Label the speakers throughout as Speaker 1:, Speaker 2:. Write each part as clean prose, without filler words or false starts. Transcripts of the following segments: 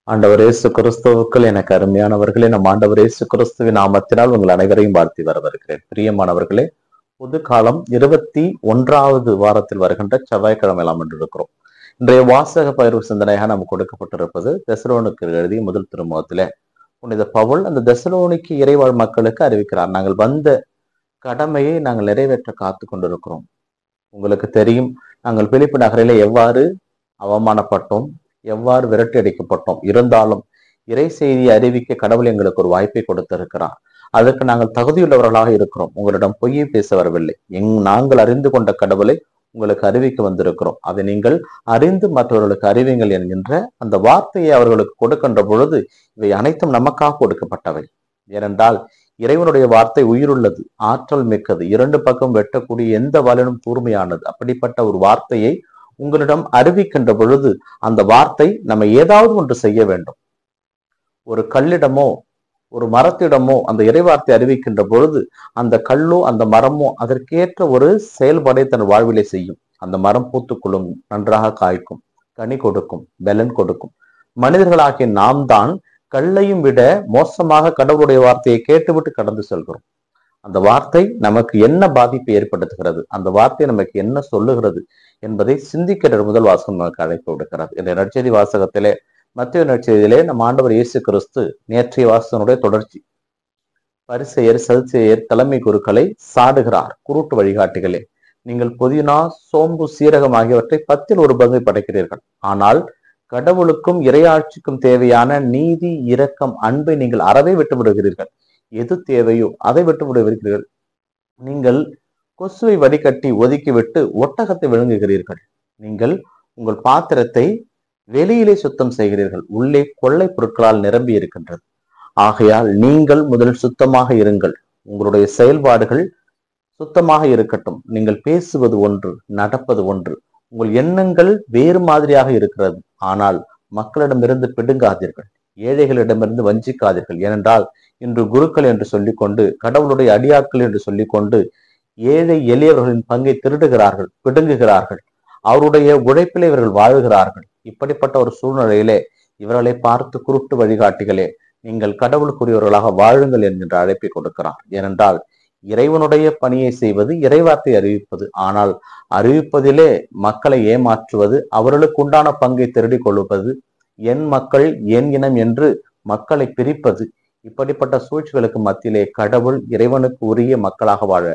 Speaker 1: ஆண்டவர் இயேசு கிறிஸ்துவுக்குள் எனக்கு அருமையானவர்களே, நம் ஆண்டவர் இயேசு கிறிஸ்துவின் நாமத்தினால் உங்கள் அனைவரையும் வாழ்த்தி வரவேற்கிறேன். பிரியமானவர்களே, புது காலம் 21வது வாரத்தில் வருகின்ற செவ்வாய்க்கிழமை நாம் இருக்கிறோம். இன்றைய வாசக பயிர்வு சிந்தனையாக நமக்கு கொடுக்கப்பட்டிருப்பது தெசலோனிக்கேயர் எழுதிய முதல் திருமுகத்திலே புனித பவுல் அந்த தெசலோனிக்கு இறைவாழ் மக்களுக்கு அறிவிக்கிறார். நாங்கள் வந்த கடமையை நாங்கள் நிறைவேற்ற காத்து கொண்டிருக்கிறோம். உங்களுக்கு தெரியும், நாங்கள் பிலிப்பு நகரிலே எவ்வாறு அவமானப்பட்டோம், எவ்வாறு விரட்டி அடிக்கப்பட்டோம். இருந்தாலும் இறை செய்தியை அறிவிக்க கடவுள் எங்களுக்கு ஒரு வாய்ப்பை கொடுத்திருக்கிறார். அதற்கு நாங்கள் தகுதியுள்ளவர்களாக இருக்கிறோம். உங்களிடம் பொய்யை பேச வரவில்லை. நாங்கள் அறிந்து கொண்ட கடவுளை உங்களுக்கு அறிவிக்க வந்திருக்கிறோம். அதை நீங்கள் அறிந்து மற்றவர்களுக்கு அறிவிங்கள் என்கின்ற அந்த வார்த்தையை அவர்களுக்கு கொடுக்கின்ற பொழுது இவை அனைத்தும் நமக்காக கொடுக்கப்பட்டவை. ஏனென்றால் இறைவனுடைய வார்த்தை உயிருள்ளது, ஆற்றல் மிக்கது, இரண்டு பக்கம் வெட்டக்கூடிய எந்த வாளினும் கூர்மையானது. அப்படிப்பட்ட ஒரு வார்த்தையை உங்களிடம் அறிவிக்கின்ற பொழுது அந்த வார்த்தை நம்ம ஏதாவது ஒன்று செய்ய வேண்டும். ஒரு கல்லிடமோ ஒரு மரத்திடமோ அந்த இறைவார்த்தை அறிவிக்கின்ற பொழுது அந்த கல்லோ அந்த மரமோ அதற்கேற்ற ஒரு செயல்பாடை தன் வாழ்விலை செய்யும். அந்த மரம் பூத்துக்குள்ளும், நன்றாக காய்க்கும், கனி கொடுக்கும், பலன் கொடுக்கும். மனிதர்களாகிய நாம் தான் கல்லையும் விட மோசமாக கடவுளுடைய வார்த்தையை கேட்டுவிட்டு கடந்து செல்கிறோம். அந்த வார்த்தை நமக்கு என்ன பாதிப்பை ஏற்படுத்துகிறது, அந்த வார்த்தை நமக்கு என்ன சொல்லுகிறது என்பதை சிந்திக்கிற முதல் வாசகம் நமக்கு அழைப்பு விடுக்கிறது. இந்த நற்செய்தி வாசகத்திலே, மத்திய நற்செய்தியிலே நம் ஆண்டவர் இயேசு கிறிஸ்து நேற்றைய வாசகனுடைய தொடர்ச்சி. பரிசேயர் சதுசேயர் தலைமை குருக்களை சாடுகிறார். குருட்டு வழிகாட்டிகளே, நீங்கள் புதினா, சோம்பு, சீரகம் ஆகியவற்றை 10ல் 1 பங்கை படைக்கிறீர்கள். ஆனால் கடவுளுக்கும் இறையாட்சிக்கும் தேவையான நீதி, இரக்கம், அன்பை நீங்கள் அறவே விட்டு விடுகிறீர்கள். எது தேவையோ அதை விட்டு விடுகிறீர்கள். நீங்கள் கொசுவை வடிகட்டி ஒதுக்கிவிட்டு ஒட்டகத்தை விழுங்குகிறீர்கள். நீங்கள் உங்கள் பாத்திரத்தை வெளியிலே சுத்தம் செய்கிறீர்கள், உள்ளே கொள்ளை பொருட்களால் நிரம்பி இருக்கின்றது. ஆகையால் நீங்கள் முதலில் சுத்தமாக இருங்கள். உங்களுடைய செயல்பாடுகள் சுத்தமாக இருக்கட்டும். நீங்கள் பேசுவது ஒன்று, நடப்பது ஒன்று. உங்கள் எண்ணங்கள் வேறு மாதிரியாக இருக்கிறது. ஆனால் மக்களிடமிருந்து பிடுங்காதீர்கள், ஏழைகளிடமிருந்து வஞ்சிக்காதீர்கள். ஏனென்றால் இன்று குருக்கள் என்று சொல்லிக்கொண்டு, கடவுளுடைய அடியாட்கள் என்று சொல்லிக்கொண்டு ஏழை எளியவர்களின் பங்கை திருடுகிறார்கள், பிடுங்குகிறார்கள். அவருடைய உழைப்பிலே இவர்கள் வாழுகிறார்கள். இப்படிப்பட்ட ஒரு சூழ்நிலையிலே இவர்களை பார்த்து குருட்டு வழிகாட்டிகளே, நீங்கள் கடவுளுக்குரியவர்களாக வாழுங்கள் என்கின்ற அழைப்பை கொடுக்கிறார். ஏனென்றால் இறைவனுடைய பணியை செய்வது இறைவார்த்தை அறிவிப்பது. ஆனால் அறிவிப்பதிலே மக்களை ஏமாற்றுவது, அவர்களுக்கு உண்டான பங்கை திருடி கொள்வது, என் மக்கள் என் இனம் என்று மக்களை பிரிப்பது, இப்படிப்பட்ட சூழ்ச்சிகளுக்கு மத்தியிலே கடவுள் இறைவனுக்கு உரிய மக்களாக வாழ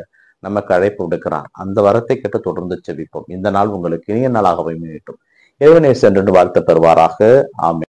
Speaker 1: நமக்கு அழைப்பு விடுக்கிறார். அந்த வரத்தை கேட்டு தொடர்ந்து செபிப்போம். இந்த நாள் உங்களுக்கு இனிய நாளாக அமையட்டும். இறைவனை சென்று வாழ்த்து தருவாராக. ஆமென்.